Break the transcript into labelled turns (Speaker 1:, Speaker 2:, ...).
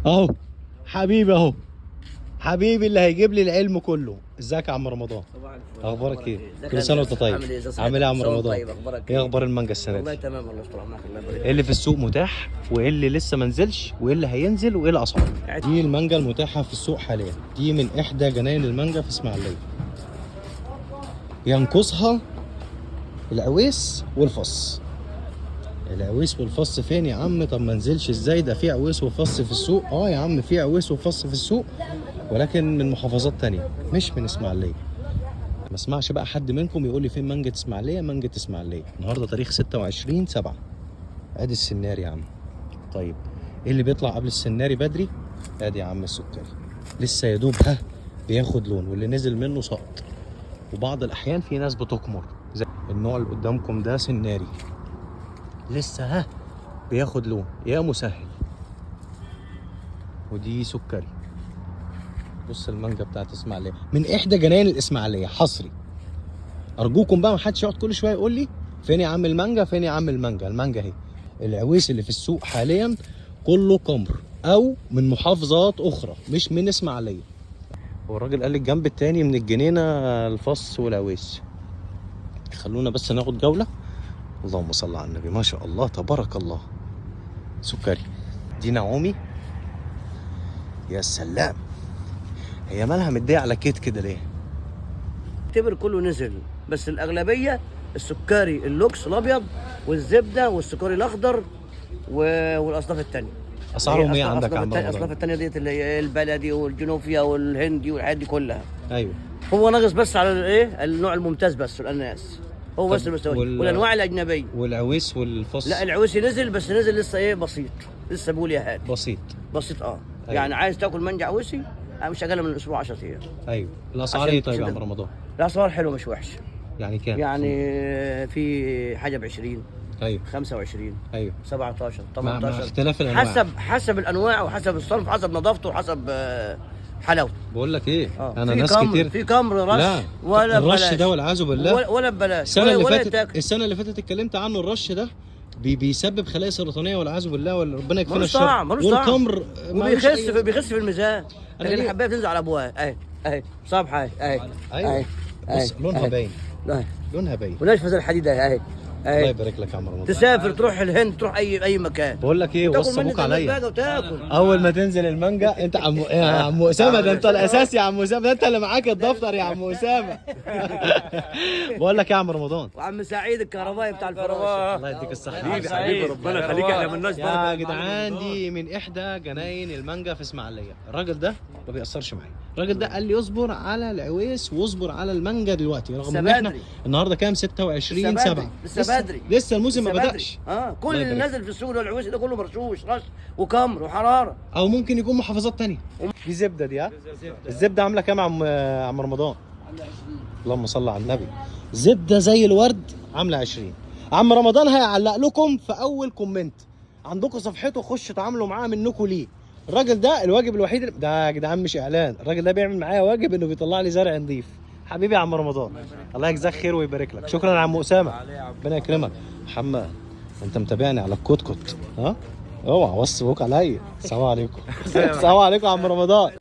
Speaker 1: اهو حبيبي اهو، حبيبي اللي هيجيب لي العلم كله. ازيك يا عم رمضان؟
Speaker 2: صباح الفل.
Speaker 1: اخبارك ايه؟ كل سنه وانت طيب. عامل ايه يا عم رمضان؟
Speaker 2: طيب، اخبارك
Speaker 1: ايه اخبار المانجا السنه
Speaker 2: والله
Speaker 1: دي؟
Speaker 2: تمام، الله يستر معاك، الله يبارك.
Speaker 1: ايه اللي في السوق متاح وايه اللي لسه ما نزلش وايه اللي هينزل وايه الاسعار؟ دي المانجا المتاحه في السوق حاليا، دي من احدى جناين المانجا في اسماعيليه. ينقصها العويس والفص. العويس والفص فين يا عم؟ طب ما نزلش ازاي؟ ده في عويس وفص في السوق. يا عم في عويس وفص في السوق، ولكن من محافظات تانية مش من اسماعيليه. ما اسمعش بقى حد منكم يقول لي فين مانجة اسماعيليه. مانجة اسماعيليه النهارده تاريخ 26/7. ادي السناري يا عم. طيب ايه اللي بيطلع قبل السناري بدري؟ ادي يا عم السكري، لسه يا دوب بياخد لون، واللي نزل منه سقط. وبعض الاحيان في ناس بتكمر، زي النوع اللي قدامكم ده سناري، لسه بياخد لون. يا مسهل. ودي سكري. بص المانجا بتاعت اسماعيليه من احدى جناين الاسماعيليه، حصري. ارجوكم بقى ما حدش يقعد كل شويه يقول لي فين يا عم المانجا، فين يا عم المانجا. المانجا اهي. العويس اللي في السوق حاليا كله كمر او من محافظات اخرى مش من اسماعيليه. هو الراجل قال لي الجنب التاني من الجنينه الفص والعويس. خلونا بس ناخد جوله. اللهم صل على النبي، ما شاء الله تبارك الله. سكري. دي نعومي. يا سلام، هي مالها مديه على كيت كده ليه؟
Speaker 2: اعتبر كله نزل، بس الاغلبيه السكري اللوكس الابيض والزبده والسكري الاخضر والاصناف الثانيه.
Speaker 1: اسعارهم ايه عندك يا عم
Speaker 2: الاصناف
Speaker 1: رمضان؟
Speaker 2: الثانيه ديت اللي هي البلدي والجنوفيا والهندي والحاجات دي كلها.
Speaker 1: ايوه.
Speaker 2: هو ناقص بس على الايه النوع الممتاز بس الاناناس، هو بس المستوى والانواع الاجنبيه.
Speaker 1: والعويس والفص؟
Speaker 2: لا العويسي نزل، بس نزل لسه ايه بسيط، لسه بقول يا هادي
Speaker 1: بسيط.
Speaker 2: بسيط.
Speaker 1: أيوة.
Speaker 2: يعني عايز تاكل مانجا عويسي مش اقل من اسبوع 10 ايام.
Speaker 1: ايوه. الاسعار ايه طيب يا عم رمضان؟
Speaker 2: الاسعار حلوه مش وحشه.
Speaker 1: يعني كام؟
Speaker 2: يعني في حاجه ب 20.
Speaker 1: ايوه.
Speaker 2: 25.
Speaker 1: ايوه.
Speaker 2: 17
Speaker 1: مع
Speaker 2: 18.
Speaker 1: اختلاف الانواع.
Speaker 2: حسب الانواع وحسب الصنف، حسب نظافته وحسب حلاوته.
Speaker 1: بقول لك ايه، انا
Speaker 2: في
Speaker 1: ناس
Speaker 2: كمر
Speaker 1: كتير.
Speaker 2: في كمر رش
Speaker 1: لا
Speaker 2: ولا
Speaker 1: الرش
Speaker 2: ببلاش.
Speaker 1: ده والعياذ بالله
Speaker 2: ولا ببلاش.
Speaker 1: السنه اللي فاتت اتكلمت عنه. الرش ده بيسبب خلايا سرطانيه والعياذ بالله، وربنا يكفينا
Speaker 2: ملوش
Speaker 1: الشر.
Speaker 2: طعم، ملوش طعم.
Speaker 1: والتمر
Speaker 2: بيخس في الميزان. لكن الحبايه بتنزل على ابوها اهي صبحه اهي.
Speaker 1: ايوه. بص لونها باين. لونها باين.
Speaker 2: وناشفه زي الحديد اهي.
Speaker 1: الله يبارك لك يا عم رمضان.
Speaker 2: تسافر تروح الهند، تروح اي مكان.
Speaker 1: بقول لك ايه، وصبوك عليا
Speaker 2: وتاكل.
Speaker 1: اول ما تنزل المانجا. انت يا عم اسامه، ده انت الاساس يا عم اسامه، ده انت اللي معاك الدفتر يا عم اسامه. بقول لك يا عم رمضان،
Speaker 2: وعم سعيد الكهربائي بتاع الفراشه،
Speaker 1: الله يديك الصحه.
Speaker 2: حبيبي ربنا يخليك، احنا مالناش
Speaker 1: يا جدعان دي من احدى جناين المانجا في اسماعيليه. الراجل ده ما بيأثرش معايا. الراجل ده قال لي اصبر على العويس واصبر على المانجا دلوقتي، رغم ان احنا النهارده كام؟ 26/7.
Speaker 2: لسه بدري.
Speaker 1: لسه الموسم ما بدأش.
Speaker 2: كل اللي نازل في السوق ده العويسي ده كله مرشوش رش وكمر وحراره.
Speaker 1: او ممكن يكون محافظات تانية. دي زبده دي. الزبده عامله كام يا عم رمضان؟ اللهم صل على النبي. زبده زي الورد عامله 20. عم رمضان هيعلق لكم في اول كومنت عندكم صفحته، خشوا اتعاملوا معاه منكم ليه. الراجل ده الواجب الوحيد ده يا جدعان مش اعلان، الراجل ده بيعمل معايا واجب انه بيطلع لي زرع نظيف. حبيبي يا عم رمضان، الله يجزاك خير ويبارك لك. شكرا يا عم اسامه، ربنا يكرمك. محمد انت متابعني على الكوت اوعى وصفوك عليا. السلام عليكم. السلام عليكم يا عم رمضان.